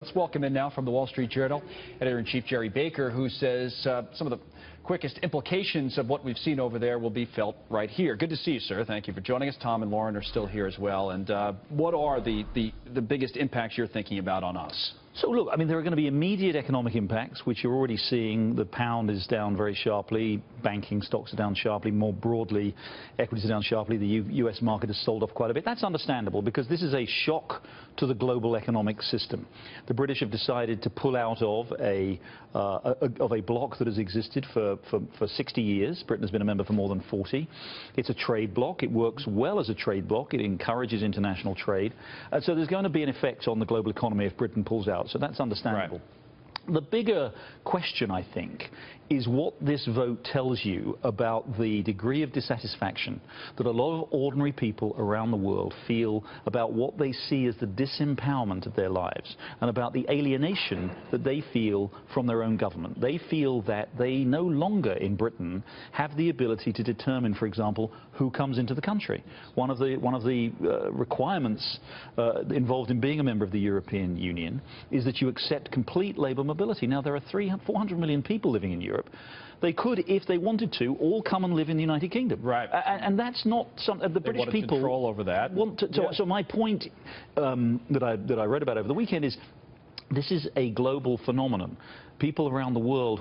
Let's welcome in now from the Wall Street Journal, Editor-in-Chief Gerard Baker, who says some of the quickest implications of what we've seen over there will be felt right here. Good to see you, sir. Thank you for joining us. Tom and Lauren are still here as well. And what are the biggest impacts you're thinking about on us? So, look, I mean, there are going to be immediate economic impacts, which you're already seeing. The pound is down very sharply. Banking stocks are down sharply. More broadly, equities are down sharply. The U.S. market has sold off quite a bit. That's understandable because this is a shock to the global economic system. The British have decided to pull out of a bloc that has existed for 60 years. Britain has been a member for more than 40. It's a trade bloc. It works well as a trade bloc. It encourages international trade. So there's going to be an effect on the global economy if Britain pulls out. So that's understandable. Right. The bigger question, I think, is what this vote tells you about the degree of dissatisfaction that a lot of ordinary people around the world feel about what they see as the disempowerment of their lives and about the alienation that they feel from their own government. They feel that they no longer in Britain have the ability to determine, for example, who comes into the country. One of the requirements involved in being a member of the European Union is that you accept complete labour mobility. Now, there are 400 million people living in Europe. They could, if they wanted to, all come and live in the United Kingdom. Right. And that's not something the British people control over that. Want to. So my point that I read about over the weekend is this is a global phenomenon. People around the world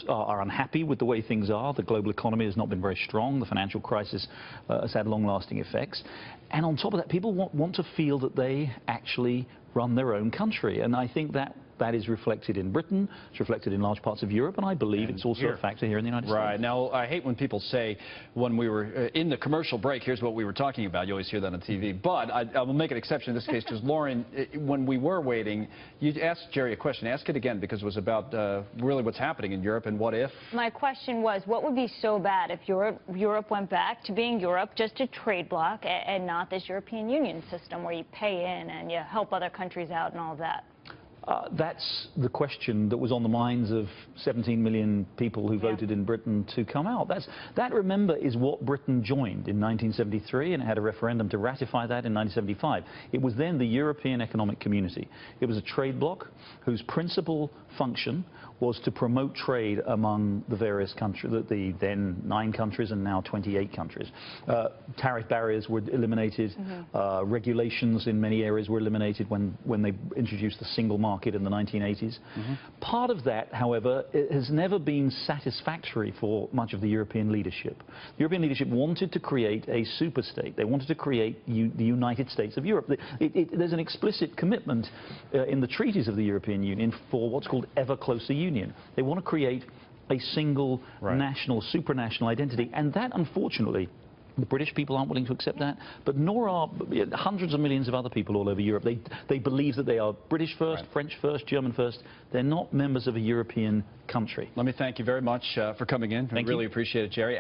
are unhappy with the way things are. The global economy has not been very strong. The financial crisis has had long-lasting effects. And on top of that, people want to feel that they actually run their own country. And I think that is reflected in Britain, it's reflected in large parts of Europe, and I believe it's also a factor here in the United States. Right. Now, I hate when people say, when we were in the commercial break, here's what we were talking about. You always hear that on TV. But I will make an exception in this case, because Lauren, when we were waiting, you asked Jerry a question. Ask it again, because it was about really what's happening in Europe and what if. My question was, what would be so bad if Europe went back to being Europe, just a trade bloc, and not this European Union system where you pay in and you help other countries out and all that? That's the question that was on the minds of 17 million people who voted in Britain to come out. That, remember, is what Britain joined in 1973, and it had a referendum to ratify that in 1975. It was then the European Economic Community. It was a trade bloc whose principal function was to promote trade among the various countries, the then 9 countries and now 28 countries. Tariff barriers were eliminated. Regulations in many areas were eliminated when they introduced the single market in the 1980s. Part of that, however, has never been satisfactory for much of the European leadership. The European leadership wanted to create a super-state. They wanted to create the United States of Europe. There's an explicit commitment in the treaties of the European Union for what's called ever closer union. They want to create a single national, supranational identity, and that, unfortunately, the British people aren't willing to accept that, but nor are hundreds of millions of other people all over Europe. They believe that they are British first, French first, German first. They're not members of a European country. Let me thank you very much for coming in. I really appreciate it, Jerry.